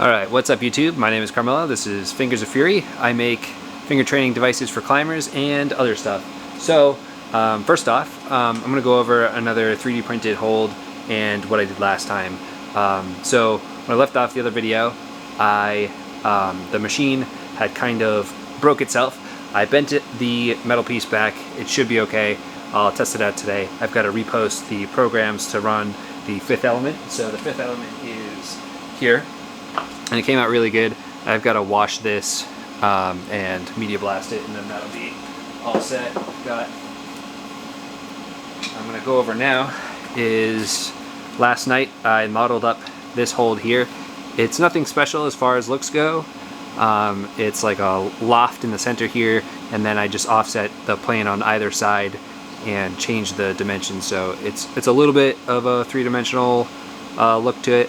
Alright, what's up YouTube? My name is Carmelo, this is Fingers of Fury. I make finger training devices for climbers and other stuff. So, first off, I'm going to go over another 3D printed hold and what I did last time. So, when I left off the other video, the machine had kind of broke itself. I bent the metal piece back. It should be okay. I'll test it out today. I've got to repost the programs to run the Fifth Element. So the Fifth Element is here. And it came out really good. I've got to wash this and media blast it, and then that'll be all set. I'm going to go over now is last night I modeled up this hold here. It's nothing special as far as looks go. It's like a loft in the center here, and then I just offset the plane on either side and change the dimensions. So it's a little bit of a three-dimensional look to it.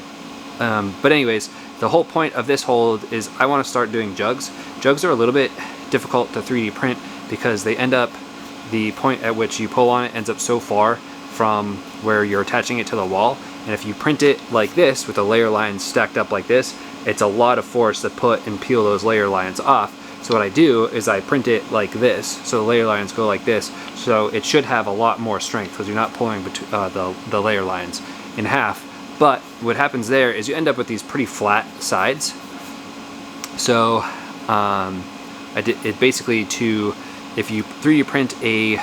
But anyways, the whole point of this hold is I want to start doing jugs. Jugs are a little bit difficult to 3D print because they end up, the point at which you pull on it ends up so far from where you're attaching it to the wall. And if you print it like this with the layer lines stacked up like this, it's a lot of force to put and peel those layer lines off. So what I do is I print it like this, so the layer lines go like this, so it should have a lot more strength because you're not pulling the layer lines in half. But what happens there is you end up with these pretty flat sides. So I did it basically to, if you 3D print a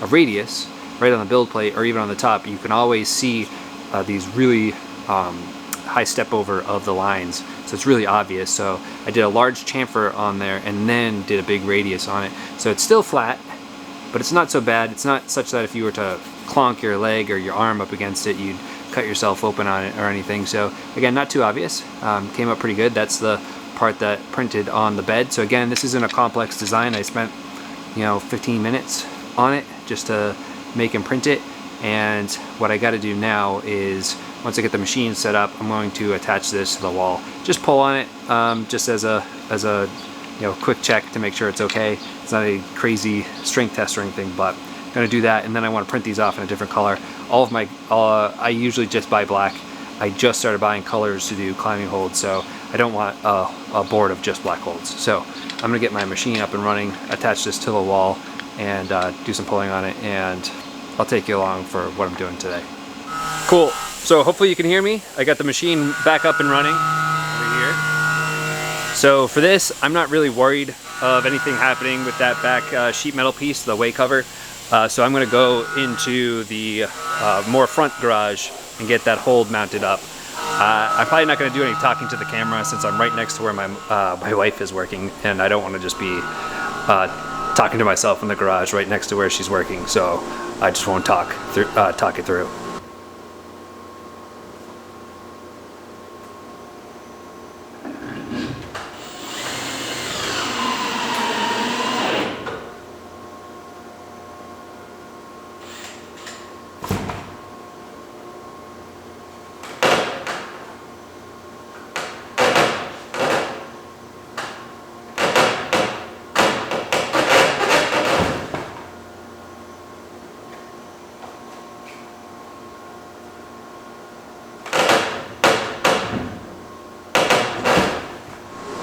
radius right on the build plate or even on the top, you can always see these really high step over of the lines. So it's really obvious. So I did a large chamfer on there and then did a big radius on it. So it's still flat, but it's not so bad. It's not such that if you were to clonk your leg or your arm up against it, you'd cut yourself open on it or anything. So again, not too obvious. Came out pretty good. That's the part that printed on the bed. So again, this isn't a complex design. I spent 15 minutes on it just to make and print it. And what I got to do now is, once I get the machine set up, I'm going to attach this to the wall. Just pull on it, just as a quick check to make sure it's okay. It's not a crazy strength test or anything, but I'm going to do that. And then I want to print these off in a different color. All of my, I usually just buy black. I just started buying colors to do climbing holds, so I don't want a board of just black holds. So I'm going to get my machine up and running, attach this to the wall, and do some pulling on it, and I'll take you along for what I'm doing today. Cool. So hopefully you can hear me. I got the machine back up and running over here. So for this, I'm not really worried of anything happening with that back sheet metal piece, the way cover. So I'm going to go into the more front garage and get that hold mounted up. I'm probably not going to do any talking to the camera since I'm right next to where my wife is working, and I don't want to just be talking to myself in the garage right next to where she's working. So I just won't talk it through.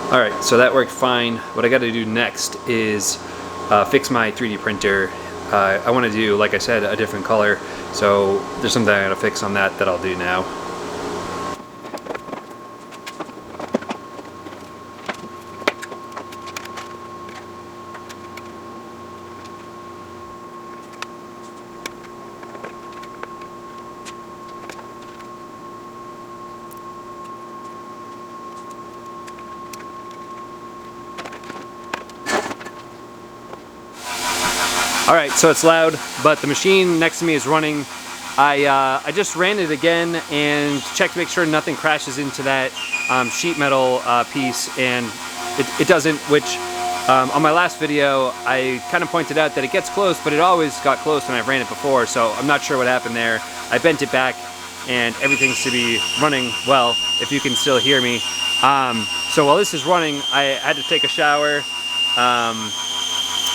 Alright, so that worked fine. What I got to do next is fix my 3D printer. I want to do, like I said, a different color, so there's something I got to fix on that I'll do now. Alright, so it's loud, but the machine next to me is running. I just ran it again and checked to make sure nothing crashes into that sheet metal piece, and it doesn't, which on my last video I kind of pointed out that it gets close, but it always got close when I ran it before, so I'm not sure what happened there. I bent it back and everything should be running well, if you can still hear me. So while this is running, I had to take a shower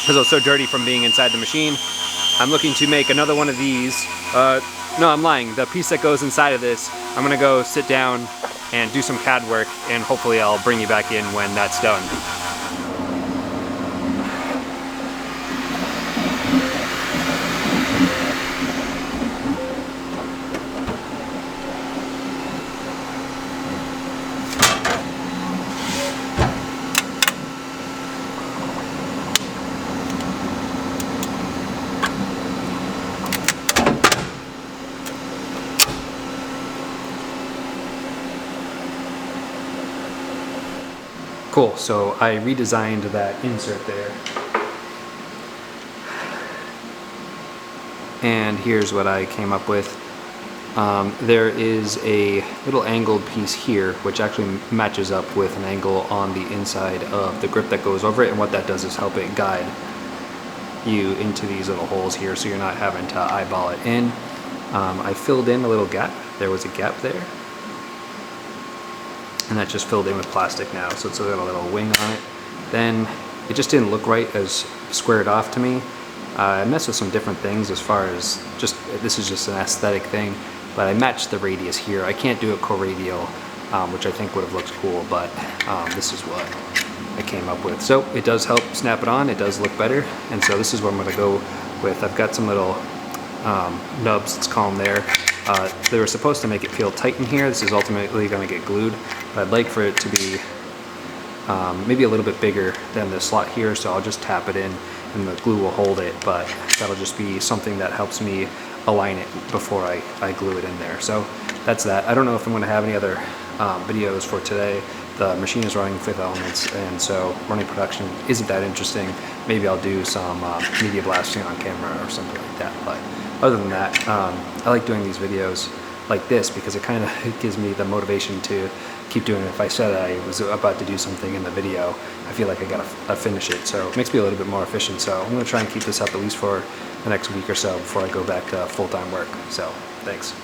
because it was so dirty from being inside the machine. I'm looking to make another one of these. No, I'm lying. The piece that goes inside of this, I'm gonna go sit down and do some CAD work, and hopefully I'll bring you back in when that's done. Cool, so I redesigned that insert there. And here's what I came up with. There is a little angled piece here, which actually matches up with an angle on the inside of the grip that goes over it, and what that does is help it guide you into these little holes here so you're not having to eyeball it in. I filled in a little gap. There was a gap there. And that just filled in with plastic now, so it's got a little wing on it. Then it just didn't look right as squared off to me. I messed with some different things as far as this is just an aesthetic thing, but I matched the radius here. I can't do it co-radial, which I think would have looked cool, but this is what I came up with. So it does help snap it on, it does look better, and so this is what I'm gonna go with. I've got some little nubs, let's call them there. They were supposed to make it feel tight in here. This is ultimately going to get glued, but I'd like for it to be maybe a little bit bigger than the slot here, so I'll just tap it in and the glue will hold it, but that'll just be something that helps me align it before I glue it in there. So that's that. I don't know if I'm going to have any other videos for today. The machine is running Fifth Elements, and so running production isn't that interesting. Maybe I'll do some media blasting on camera or something like that, but other than that, I like doing these videos like this because it kind of gives me the motivation to keep doing it. If I said I was about to do something in the video, I feel like I gotta finish it, so it makes me a little bit more efficient. So I'm gonna try and keep this up at least for the next week or so before I go back to full-time work. So thanks.